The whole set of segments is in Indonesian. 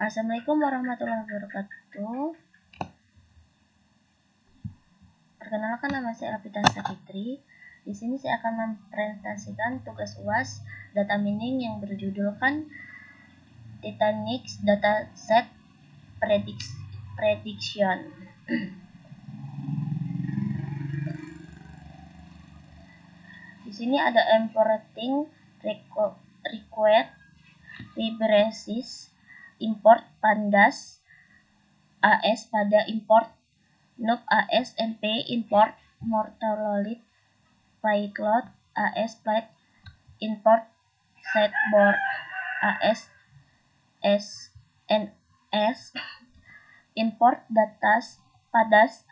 Assalamualaikum warahmatullahi wabarakatuh. Perkenalkan, nama saya Alvita Fitri. Di sini saya akan mempresentasikan tugas UAS data mining yang berjudulkan Titanic Dataset Prediction. Di sini ada importing request libresis import pandas AS pada import noob AS MP import mortolith payload AS plate import setboard AS SNS import datas padas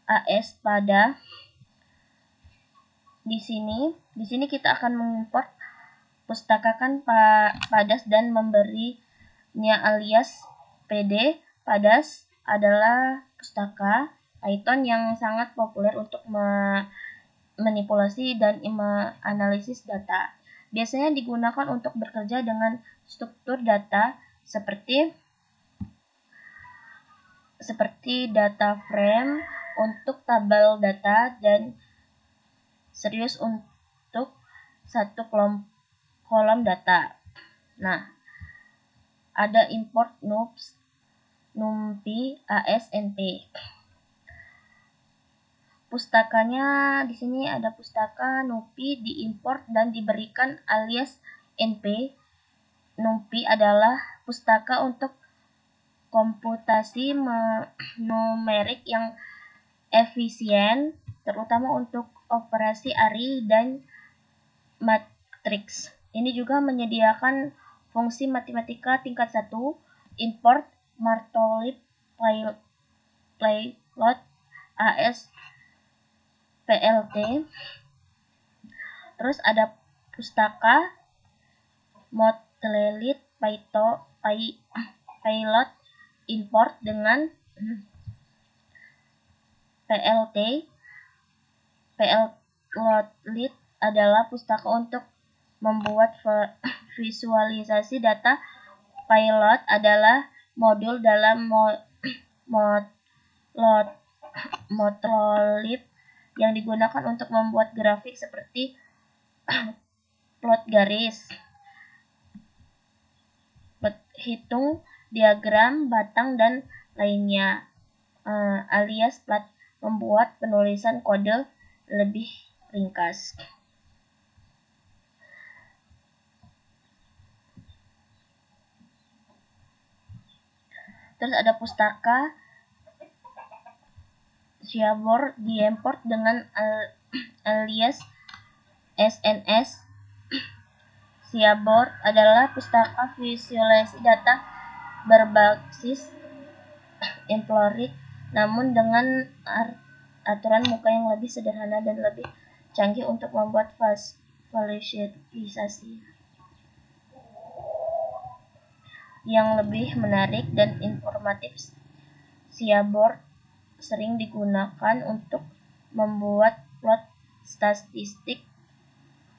AS pada. Di sini kita akan mengimport pustakakan padas dan memberinya alias PD. Padas adalah pustaka Python yang sangat populer untuk manipulasi dan menganalisis data. Biasanya digunakan untuk bekerja dengan struktur data seperti data frame untuk tabel data dan serius untuk satu kolom data. Nah, ada import numpy ASNP. Pustakanya di sini ada pustaka numpy diimport dan diberikan alias np. Numpy adalah pustaka untuk komputasi numerik yang efisien, terutama untuk operasi array dan matriks. Ini juga menyediakan fungsi matematika tingkat 1, import mortolith payload AS PLT. Terus ada pustaka mortolith payload import dengan PLT. Payload adalah pustaka untuk membuat visualisasi data. Payload adalah modul dalam mortolith yang digunakan untuk membuat grafik seperti plot garis, hitung, diagram batang, dan lainnya. Alias plat membuat penulisan kode lebih ringkas. Terus ada pustaka Seaborn diimport dengan alias SNS. Seaborn adalah pustaka visualisasi data berbasis implorit, namun dengan aturan muka yang lebih sederhana dan lebih canggih untuk membuat visualisasi yang lebih menarik dan informatif. Seaborn sering digunakan untuk membuat plot statistik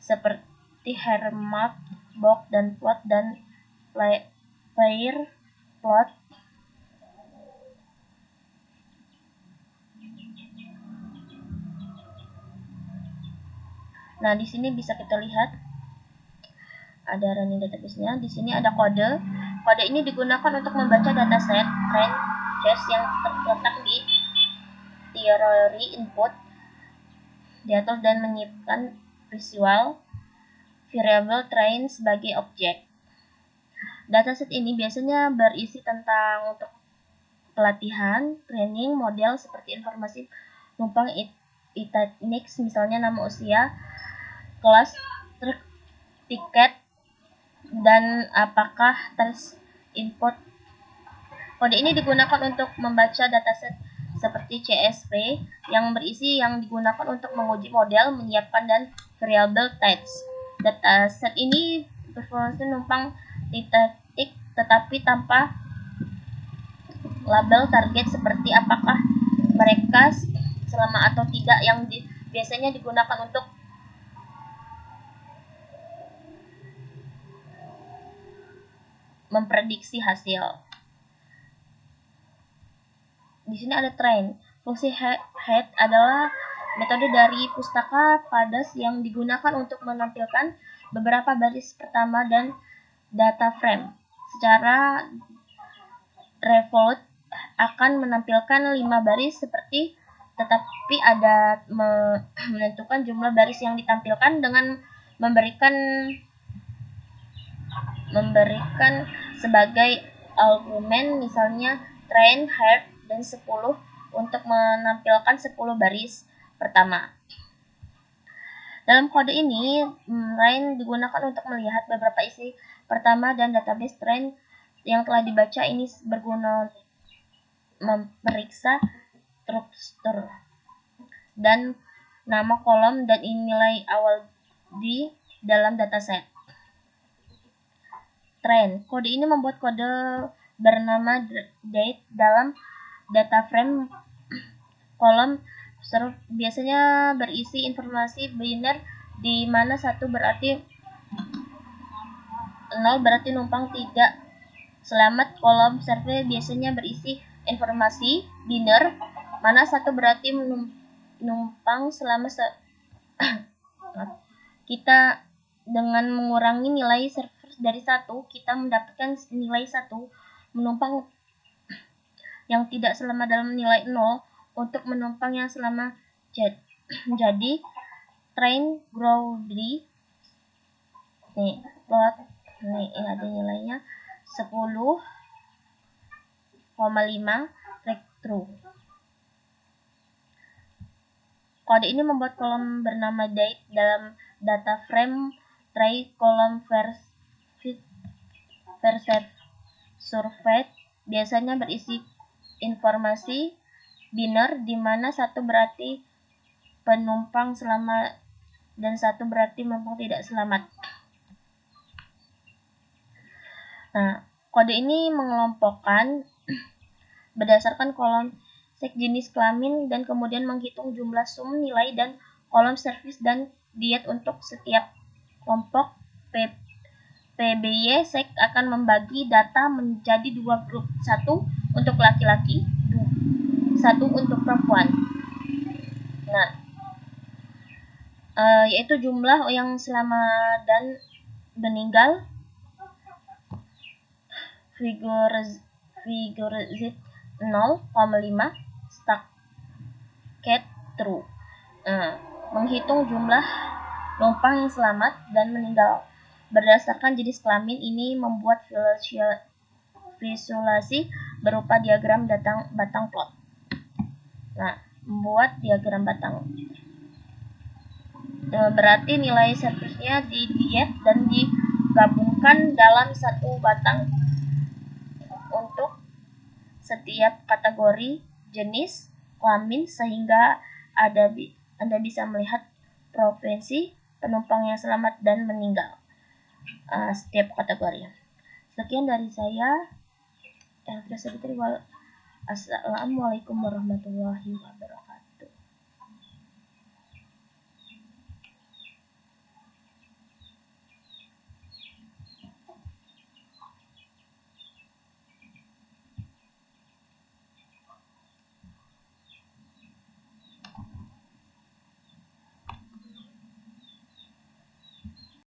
seperti Hermat box dan plot dan pair plot. Nah, di sini bisa kita lihat ada running database-nya. Di sini ada kode. Kode ini digunakan untuk membaca dataset ranges yang terletak di theory input, diatur dan menyimpan visual variable train sebagai objek. Dataset ini biasanya berisi tentang untuk pelatihan, training, model seperti informasi numpang Titanic, misalnya nama, usia, kelas, truk, tiket, dan apakah input. Kode ini digunakan untuk membaca dataset seperti CSV yang berisi yang digunakan untuk menguji model, menyiapkan dan variable types. Dataset ini berfungsi numpang Titanic tetapi tanpa label target seperti apakah mereka selamat atau tidak, yang biasanya digunakan untuk memprediksi hasil. di sini ada train. Fungsi head adalah metode dari pustaka padas yang digunakan untuk menampilkan beberapa baris pertama dan data frame. Secara default akan menampilkan 5 baris tetapi ada menentukan jumlah baris yang ditampilkan dengan memberikan sebagai argumen, misalnya train, head, dan 10 untuk menampilkan 10 baris pertama. Dalam kode ini, train digunakan untuk melihat beberapa isi pertama dan database train yang telah dibaca. Ini berguna memeriksa struktur dan nama kolom dan nilai awal di dalam dataset. Train. Kode ini membuat kode bernama date dalam data frame kolom biasanya berisi informasi biner di mana 1 berarti 0 berarti numpang tidak selamat. Kolom survei biasanya berisi informasi biner mana 1 berarti numpang selamat. Kita dengan mengurangi nilai server dari 1, kita mendapatkan nilai 1 menumpang yang tidak selamat dalam nilai 0 untuk menumpang yang selamat. Jadi train Growly nih ada nilainya 10,5 true. Kode ini membuat kolom bernama date dalam data frame tray. Kolom verset survey biasanya berisi informasi biner di mana 1 berarti penumpang selamat dan 1 berarti penumpang tidak selamat. Nah, kode ini mengelompokkan berdasarkan kolom seks, jenis kelamin, dan kemudian menghitung jumlah sum nilai dan kolom servis dan diet untuk setiap kelompok. PBY seks akan membagi data menjadi 2 grup, 1 untuk laki-laki, 1 untuk perempuan. Nah, yaitu jumlah yang selamat dan meninggal. Figure Z 0,5 stacked true. Menghitung jumlah numpang yang selamat dan meninggal berdasarkan jenis kelamin ini membuat visualisasi berupa diagram batang plot. Nah, membuat diagram batang berarti nilai servisnya di diet dan digabungkan dalam satu batang untuk setiap kategori jenis kelamin, sehingga Anda bisa melihat provinsi penumpang yang selamat dan meninggal setiap kategori. Sekian dari saya. Assalamualaikum warahmatullahi wabarakatuh.